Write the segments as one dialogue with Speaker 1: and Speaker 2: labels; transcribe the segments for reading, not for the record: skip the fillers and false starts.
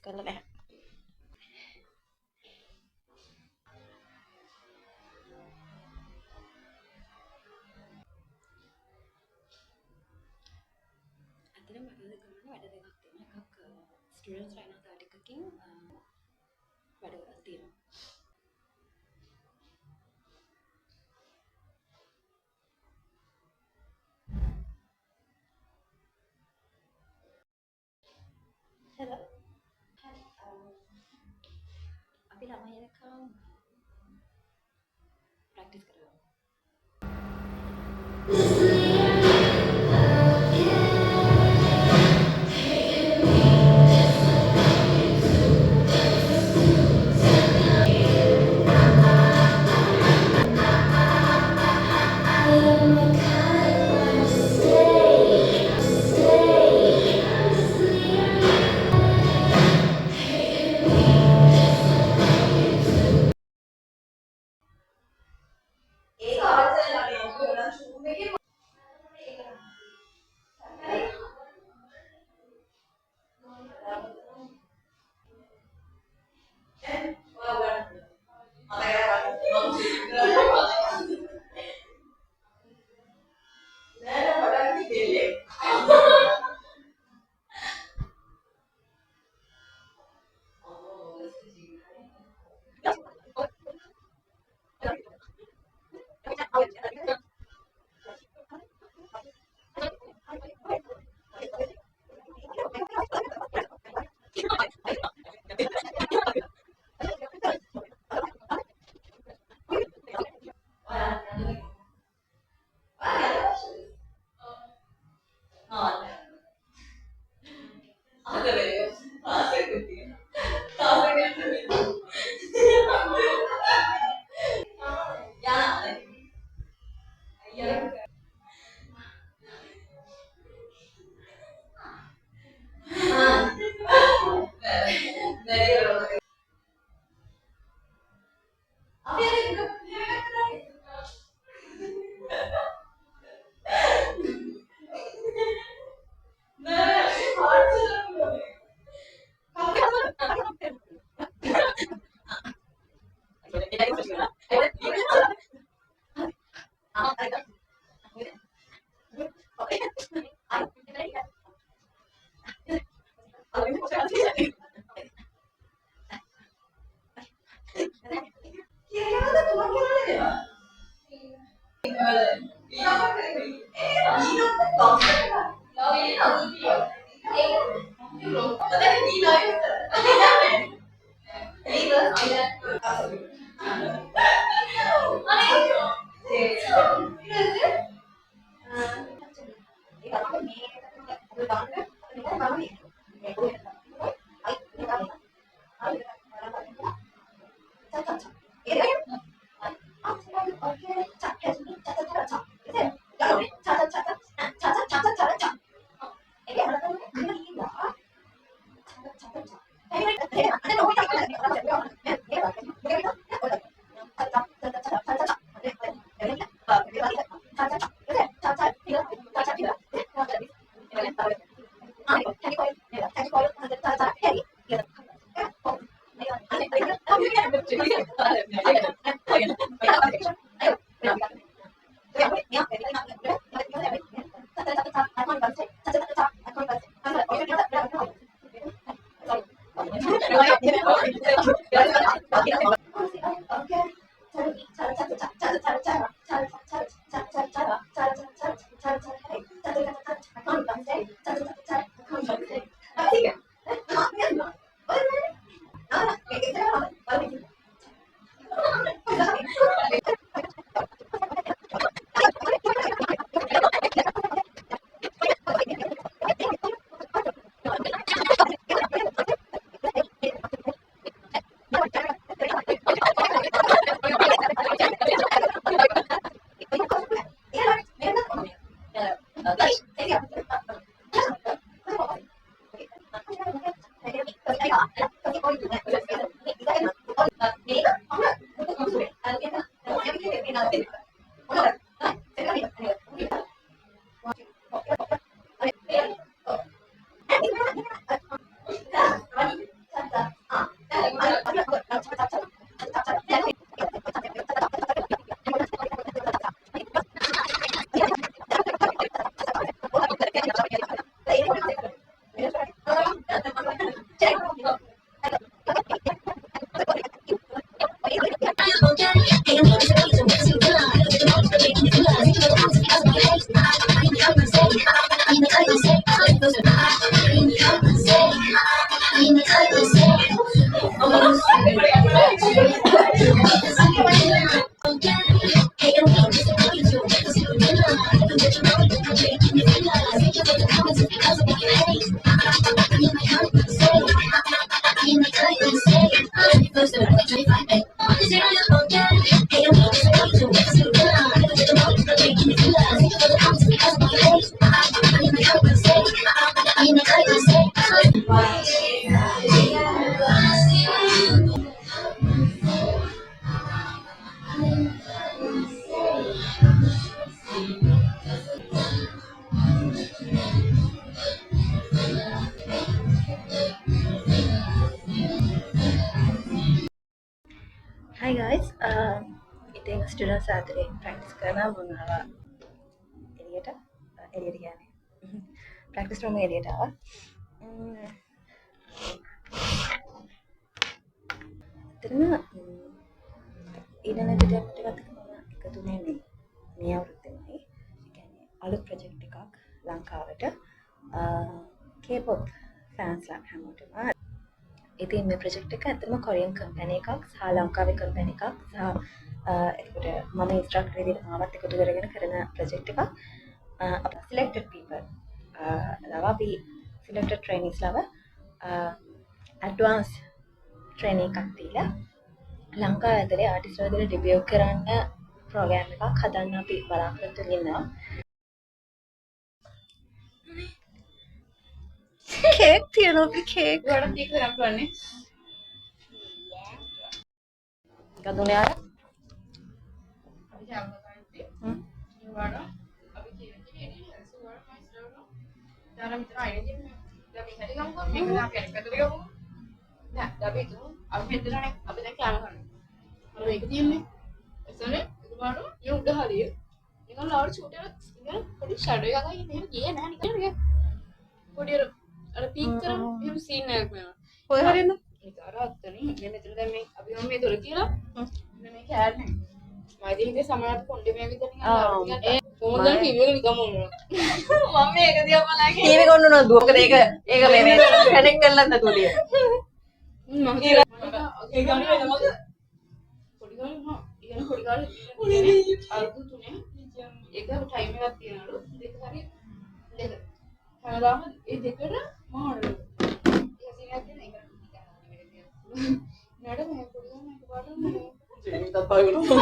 Speaker 1: කරලා නැහැ. අතන මට කරන්න වැඩ දෙකක් තියෙනවා. එකක් ස්ටුඩන්ට්ස් රයිනා 30 එකකින් වැඩ කරලා තියෙනවා. Hello. Hi. අපි ළමයි එක්කම ප්‍රැක්ටිස් කරනවා. ස්ටුඩන්ට්ස් අතරේ ප්‍රැක්ටිස් කරනවා මම ආවා එළියට කියන්නේ ප්‍රැක්ටිස් රූම් එළියට ආවා එතන ඊළඟ ටිකක් මම එකතු වෙන්නේ මේ අවුරුද්දේමයි. ඒ කියන්නේ අලුත් ප්‍රොජෙක්ට් එකක් ලංකාවට K-pop ෆෑන්ස්ලා හැමෝටම. ඉතින් මේ ප්‍රොජෙක්ට් එක ඇත්තටම කොරියන් කම්පැනි එකක් සහ ලංකාවේ කම්පැනි එකක් සහ එතකොට මම ඉන්ස්ට්‍රක්ටර් විදිහට මාවත් එකතු කරගෙන කරන ප්‍රොජෙක්ට් එකක්. අපේ සිලෙක්ටඩ් පීපල් අපි සිලෙක්ටඩ් ට්‍රේනිස් ලව ඇඩ්වාන්ස් ට්‍රේනින් එකක් දීලා ලංකාව ඇතුලේ ආටිස්ට්ලා දෙන ඩෙබියුට් කරන්න ප්‍රෝග්‍රෑම් එකක් හදන්න අපි බලාපොරොත්තු වෙනවා. කේක් තියෙනවා අපි කේක්
Speaker 2: ගොඩක් කේක් කරන් කරන්නේ.
Speaker 1: ගදුනේ ආර
Speaker 2: අපි ජාම කරන්නේ. ඒවාට අපි කියන දේ නේද? සුවර් මයිස්ටර්නෝ. දාලා විතර අයිනේ. දැන් මේ හැටි ගමු මේක අපි අනිත් පැත්තට ගමු. නෑ අපි තුමු අපි මෙතනනේ අපි දැන් කෑම කරනවා. අර මේක තියෙන්නේ. එතන ඒවාට මේ උඩ හරිය. නිකන් ලවර් ෂූට් එකක් ඉතින් පොඩි ෂැඩෝ එකක් අයින් එහෙම ගියේ නෑ නිකන්. පොඩි අර පීක් කරන එහෙම සීන් එකක් වෙනවා.
Speaker 1: කොහෙ හරියද?
Speaker 2: ඒක අර අත්තනේ මේ මෙතන දැන් මේ අපි මම මේ දොර කියලා මේ කෑල්නේ. මයිදී හිතේ සමහරවිට කොණ්ඩේ මේ විතර නිකන් ඒ කොහොමද ටීවී එක නිකන් මොනවා. මම මේක දිහා බලලා
Speaker 1: ටීවී කොන්නුන දුව. මොකද ඒක මේ කනෙක්ට් කරලා නැතුව තියෙන.
Speaker 2: මම කියලා ඒ ගානේ වෙනවද? පොඩි ගානේ නෝ. ඊගෙන පොඩි ගානේ අල්පු තුනේ ඒක ටයිම් එකක් තියනලු. දෙක හරි දෙක. හැමදාම ඒ දෙකට මහානලු. ඒක සීනයක් දෙන එක. නඩ මේ පොඩි ගානේ එකපාරට ජෙනිටත් පාගනවා.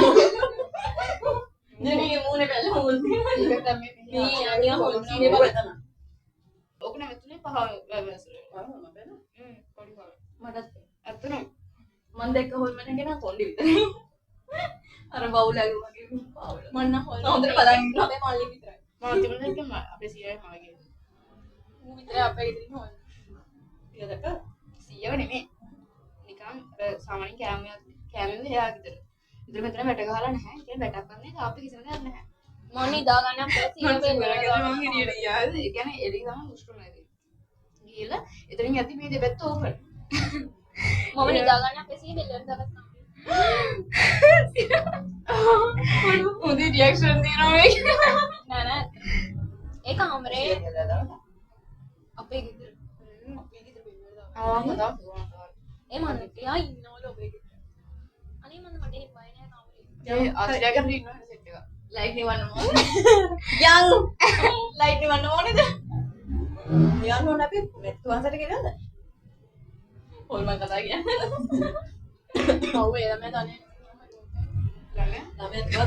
Speaker 2: නෙමෙයි මූණේ බැලුවා හොල් තියෙනවා. ඒක තමයි මේ අනියා හොල් සීනේ බලතන. ඔක නෙමෙතුනේ පහ වැවසර. මම බැලුවා. පොඩි ගානේ. මටත් අතන මම දැක්ක හොල්මන එක නම් කොණ්ඩේ විතරයි. අර බවුලගේ වගේ බවුල. මම නම් හොල් හොඳට බලන් ඉන්නවා මේ මල්ලි විතරයි. මම තිබුණා එක අපේ සීයාගේ මාගේ. ඌ විතරයි අපේ ඉතින් හොල්. ඊට දැක්ක සීයාව නෙමෙයි. නිකන් සාමාන්‍ය කැමෙන් මෙයා විතර. ඉතින් මෙතන වැට ගහලා නැහැ. ඒක වැටක් ගන්න තාප්පේ කිසිම දෙයක් නැහැ. මම නිදා ගන්න අපේ සීයාව වෙනවා. මම හිරියට ගියා. ඒ කියන්නේ එළි ගම මුස්කුල් නැති. ගිහලා එතනින් යති මේ දෙපැත්ත ඕපන්. මම නිදා ගන්න අපේ සීය බෙල්ලට දාගත්තා. උදේ රියැක්ෂන් දෙනවා මේක. නෑ නෑ. ඒ කාමරේ අපේ ගෙදර. අපේ ගෙදර බෙල්ලට දාගත්තා. ආ මම ඒ මන් තියා ඉන්නවලු ඔබේ ගෙදර. අනේ මම මට බය නෑ කාමරේ. ඒ ආශ්‍රයයකට ඉන්නවා සෙට් එක. ලයිට් නිවන්න ඕනේ. යන් ලයිට් නිවන්න ඕනේද? යන්න ඕන අපි මෙත් වහන්සට ගෙනද? හොල්මන් කතා කියන්නේ. ඔව් ඒ ළමයා දන්නේ. ළමයා ළමයා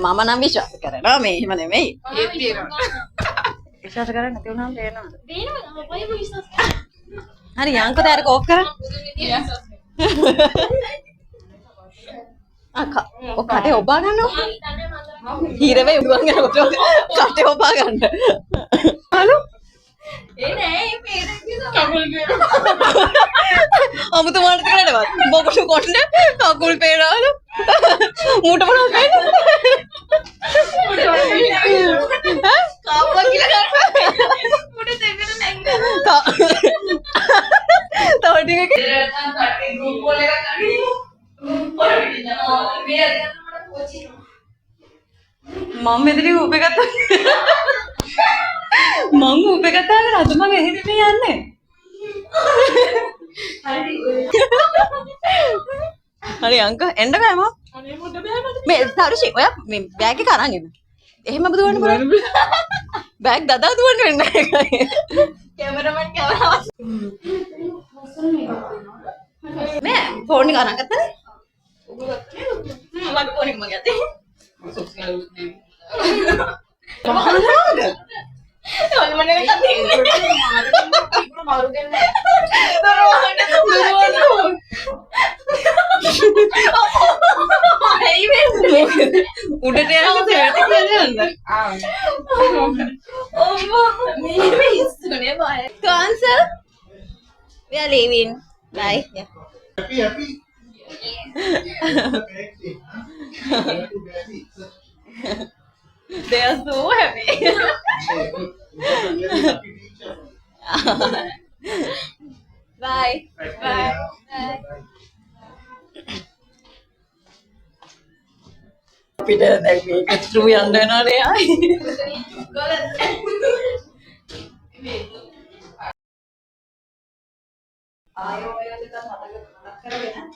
Speaker 1: මම නම් විශ්වාස කරනවා මේ එහෙම නෙමෙයි.
Speaker 2: ඒ තියෙනවා.
Speaker 1: විශ්වාස කරන්නේ නැති වුණාම තේරෙනවද?
Speaker 2: දේනවද? මම විශ්වාස කරනවා.
Speaker 1: හරි යන්කෝ දැන් අර කෝප් කරා. ඔය කටේ ඔබා ගන්නවා. හීරවේ උගන් යනකොට කටේ ඔබා ගන්න. හලෝ.
Speaker 2: ඒ නෑ මේ කකුල් පේනවා.
Speaker 1: අමුතුමාට කරනවත් මොකද කොණ්ඩ කකුල් පේනවලු. මූට මොනවද පේන්නේ? කාප්පා කියලා කරා.
Speaker 2: මුඩ දෙකන නැංගා.
Speaker 1: තව ටිකක්
Speaker 2: කටේ ගෲප් වල එකක් අරගෙන පොරවිද යනවා. මේ අද මට පොචිනවා.
Speaker 1: මම මෙතනින් උපේ ගත්තා. මං උපේ ගත්තා නේද? අද මම එහෙම මේ යන්නේ. හරි අංක එන්න බෑ මම.
Speaker 2: අනේ මුඩ බෑ මට.
Speaker 1: මේ තරුෂි ඔයා මේ බෑග් එක අරන් එන්න. එහෙම දුවන්න බලන්න. බෑග් දදා දුවන්න වෙන්නේ නැහැ.
Speaker 2: කැමරාමන් කැමරාව.
Speaker 1: මේ ෆෝන් එක අරන් ගත්තද?
Speaker 2: ඔබ ගත්තනේ.
Speaker 1: මට ෆෝන් එක මගේ අතේ.
Speaker 2: සොස්කලුත් නේ.
Speaker 1: කොහොමද?
Speaker 2: හොල්මන් එකක් තියෙනවා. මාරු දෙන්නේ.
Speaker 1: උඩට යන්න දෙයට කියලා යන්න.
Speaker 2: මේ ඉස්සුනේ බය.
Speaker 1: Cancel. We are leaving. Bye. Yeah.
Speaker 3: Happy, happy. Correct thing, huh? Happy, happy.
Speaker 1: They are so happy.
Speaker 3: Okay, good. You got a very happy teacher.
Speaker 1: Bye.
Speaker 3: Right,
Speaker 1: Bye.
Speaker 3: Bye.
Speaker 1: අපිට දැන් මේක through යන්න වෙනවනේ ආයි. ආයෙ ඔය දෙක මතක කරගෙන